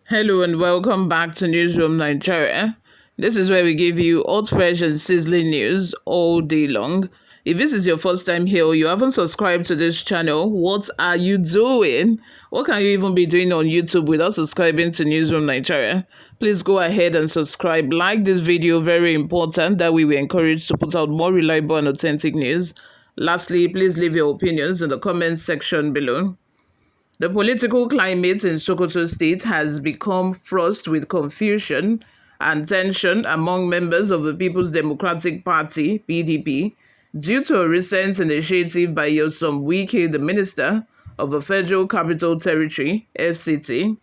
Hello and welcome back to Newsroom Nigeria. This is where we give you hot, fresh, and sizzling news all day long. If this is your first time here or you haven't subscribed to this channel, what are you doing? What can you even be doing on YouTube without subscribing to Newsroom Nigeria? Please go ahead and subscribe. Like this video, very important. That way we encourage to put out more reliable and authentic news. Lastly, please leave your opinions in the comments section below. The political climate in Sokoto State has become fraught with confusion and tension among members of the People's Democratic Party, PDP, due to a recent initiative by Yosom Wike, the Minister of the Federal Capital Territory, FCT.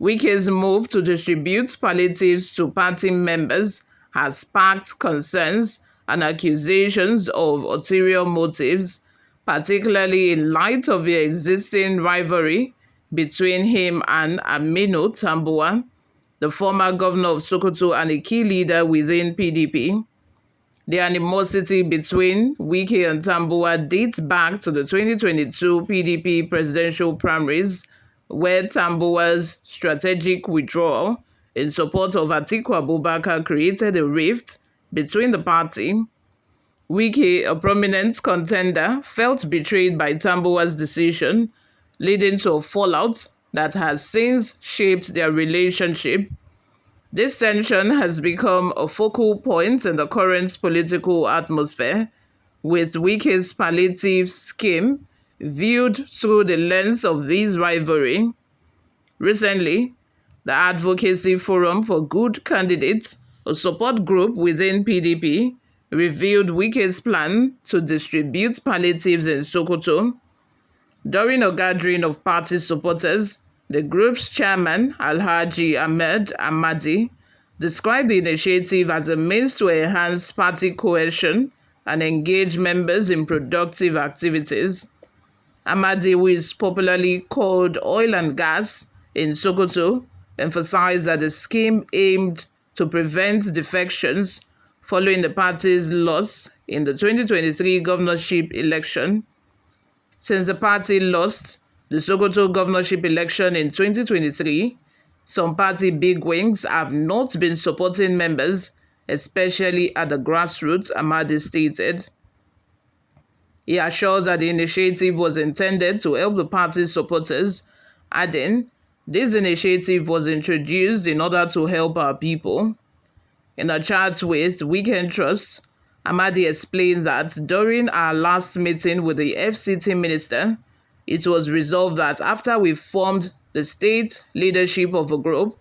Wike's move to distribute palliatives to party members has sparked concerns and accusations of ulterior motives, particularly in light of the existing rivalry between him and Aminu Tambuwa, the former governor of Sokoto and a key leader within PDP. The animosity between Wike and Tambuwa dates back to the 2022 PDP presidential primaries, where Tambuwa's strategic withdrawal in support of Atiku Abubakar created a rift between the party. Wike, a prominent contender, felt betrayed by Tambuwa's decision, leading to a fallout that has since shaped their relationship. This tension has become a focal point in the current political atmosphere, with Wike's palliative scheme viewed through the lens of this rivalry. Recently, the Advocacy Forum for Good Candidates, a support group within PDP, revealed Wike's plan to distribute palliatives in Sokoto. During a gathering of party supporters, the group's chairman, Alhaji Ahmed Ahmadi, described the initiative as a means to enhance party cohesion and engage members in productive activities. Ahmadi, who is popularly called Oil and Gas in Sokoto, emphasized that the scheme aimed to prevent defections following the party's loss in the 2023 governorship election. Since the party lost the Sokoto governorship election in 2023, some party bigwigs have not been supporting members, especially at the grassroots, Ahmadi stated. He assured that the initiative was intended to help the party's supporters, adding, "This initiative was introduced in order to help our people." In a chat with Weekend Trust, Ahmadi explained that during our last meeting with the FCT minister, it was resolved that after we formed the state leadership of a group,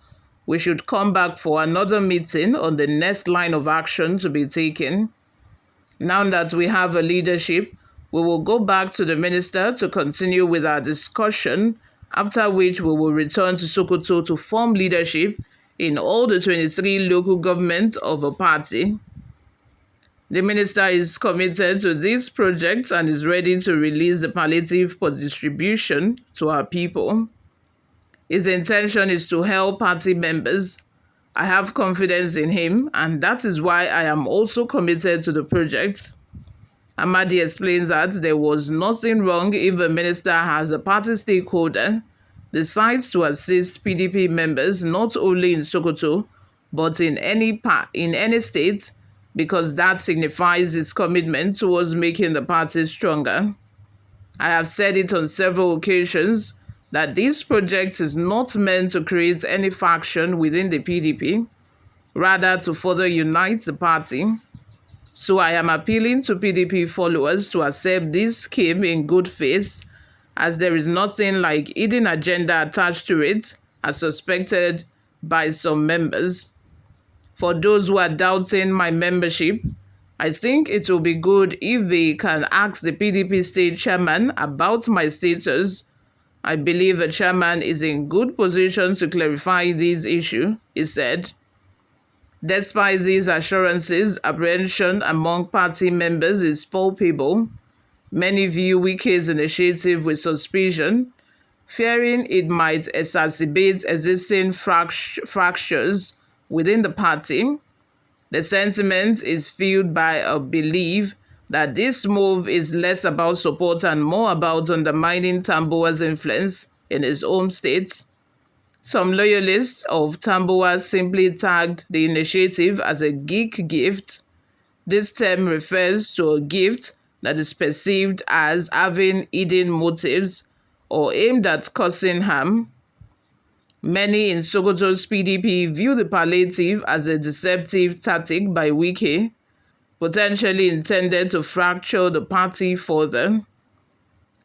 we should come back for another meeting on the next line of action to be taken. Now that we have a leadership, we will go back to the minister to continue with our discussion, after which we will return to Sokoto to form leadership in all the 23 local governments of a party. The minister is committed to this project and is ready to release the palliative for distribution to our people. His intention is to help party members. I have confidence in him, and that is why I am also committed to the project. Ahmadi explains that there was nothing wrong if a minister has a party stakeholder decides to assist PDP members not only in Sokoto but in any state, because that signifies his commitment towards making the party stronger. I have said it on several occasions that this project is not meant to create any faction within the PDP, rather to further unite the party. So I am appealing to PDP followers to accept this scheme in good faith, as there is nothing like hidden agenda attached to it, as suspected by some members. For those who are doubting my membership, I think it will be good if they can ask the PDP state chairman about my status. I believe the chairman is in good position to clarify this issue, he said. Despite these assurances, apprehension among party members is palpable. Many view Wike's initiative with suspicion, fearing it might exacerbate existing fractures within the party. The sentiment is fueled by a belief that this move is less about support and more about undermining Tambuwa's influence in his home state. Some loyalists of Tambuwa simply tagged the initiative as a geek gift. This term refers to a gift that is perceived as having hidden motives or aimed at causing harm. Many in Sokoto's PDP view the palliative as a deceptive tactic by Wike, potentially intended to fracture the party further.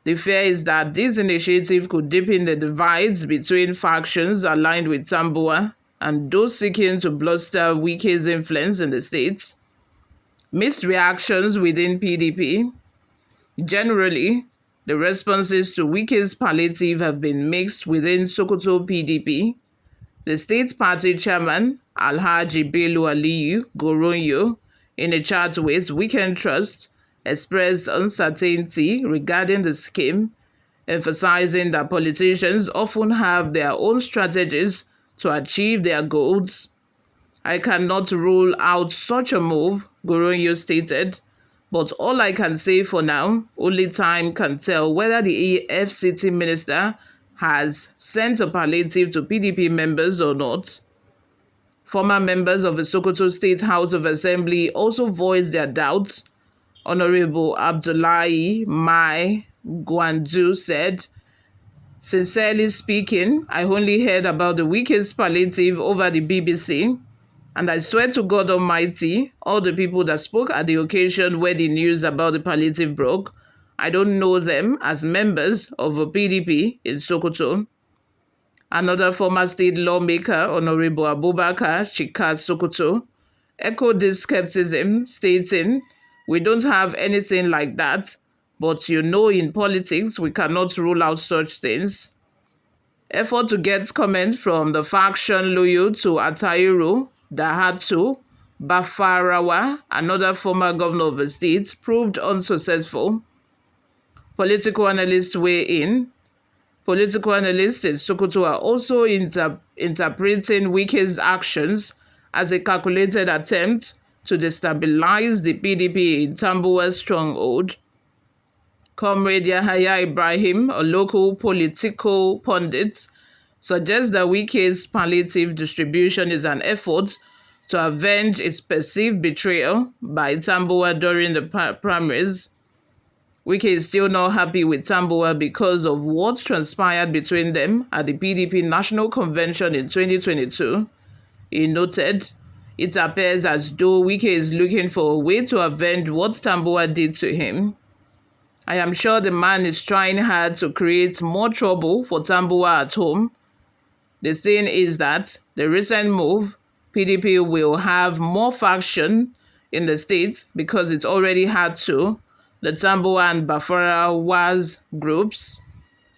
The fear is that this initiative could deepen the divides between factions aligned with Tambuwa and those seeking to bolster Wike's influence in the state. Mixed reactions within PDP. Generally, the responses to Wike's palliative have been mixed within Sokoto PDP. The state party chairman, Alhaji Bello Aliyu Goronyo, in a chat with Weekend Trust, expressed uncertainty regarding the scheme, emphasizing that politicians often have their own strategies to achieve their goals. I cannot rule out such a move, Goronyo stated, but all I can say for now, only time can tell whether the FCT minister has sent a palliative to PDP members or not. Former members of the Sokoto State House of Assembly also voiced their doubts. Honorable Abdullahi Mai Gwandu said, "Sincerely speaking, I only heard about the Wike's palliative over the BBC. And I swear to God Almighty, all the people that spoke at the occasion where the news about the palliative broke, I don't know them as members of a PDP in Sokoto." Another former state lawmaker, Honorable Abubakar Chikat Sokoto, echoed this skepticism, stating, "We don't have anything like that, but in politics, we cannot rule out such things." Effort to get comment from the faction loyal to Atairu, Dahatu, Bafarawa, another former governor of the state, proved unsuccessful. Political analysts weigh in. Political analysts in Sokoto are also interpreting Wike's actions as a calculated attempt to destabilize the PDP in Tambuwa's stronghold. Comrade Yahaya Ibrahim, a local political pundit, suggests that Wike's palliative distribution is an effort to avenge its perceived betrayal by Tambuwa during the primaries. Wike is still not happy with Tambuwa because of what transpired between them at the PDP National Convention in 2022. He noted, "It appears as though Wike is looking for a way to avenge what Tambuwa did to him. I am sure the man is trying hard to create more trouble for Tambuwa at home. The thing is that the recent move, PDP will have more faction in the state because it already had to, the Tambuwa and Bafarawa's groups.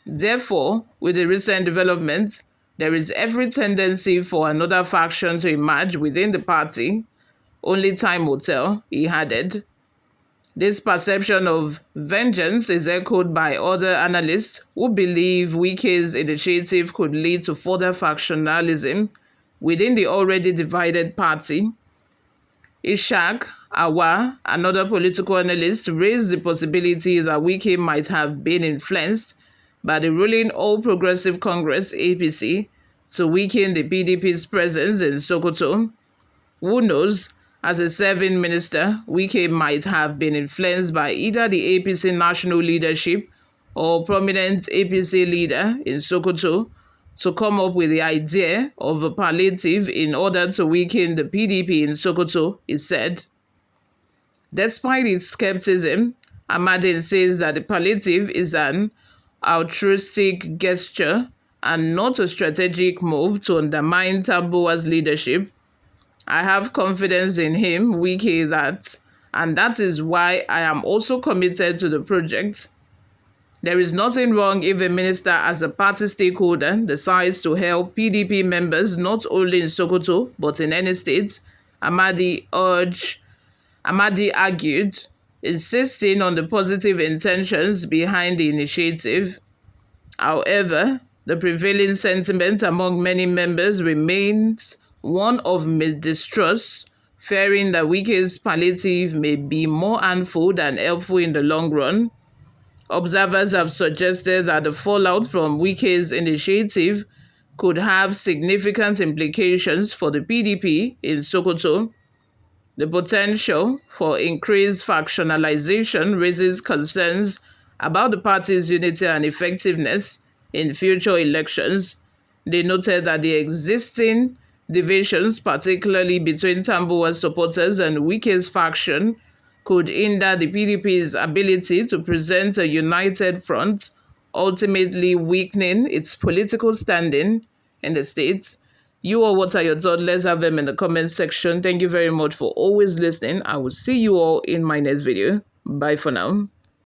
Therefore, with the recent development, there is every tendency for another faction to emerge within the party. Only time will tell," he added. This perception of vengeance is echoed by other analysts who believe Wike's initiative could lead to further factionalism within the already divided party. Ishaq Awa, another political analyst, raised the possibility that Wike might have been influenced by the ruling All Progressive Congress (APC) to weaken the PDP's presence in Sokoto. Who knows? As a serving minister, Wike might have been influenced by either the APC national leadership or prominent APC leader in Sokoto to come up with the idea of a palliative in order to weaken the PDP in Sokoto, he said. Despite its skepticism, Ahmadin says that the palliative is an altruistic gesture and not a strategic move to undermine Tambuwa's leadership. "I have confidence in him, Wike, and that is why I am also committed to the project. There is nothing wrong if a minister as a party stakeholder decides to help PDP members not only in Sokoto but in any state," Ahmadi argued, insisting on the positive intentions behind the initiative. However, the prevailing sentiment among many members remains one of mistrust, fearing that Wike's palliative may be more harmful than helpful in the long run. Observers have suggested that the fallout from Wike's initiative could have significant implications for the PDP in Sokoto. The potential for increased factionalization raises concerns about the party's unity and effectiveness in future elections. They noted that the existing divisions, particularly between tambuwa supporters and Wike's faction, could hinder the PDP's ability to present a united front, ultimately weakening its political standing in the state. You all, what are your thoughts? Let's have them in the comment section. Thank you very much for always listening. I will see you all in my next video. Bye for now.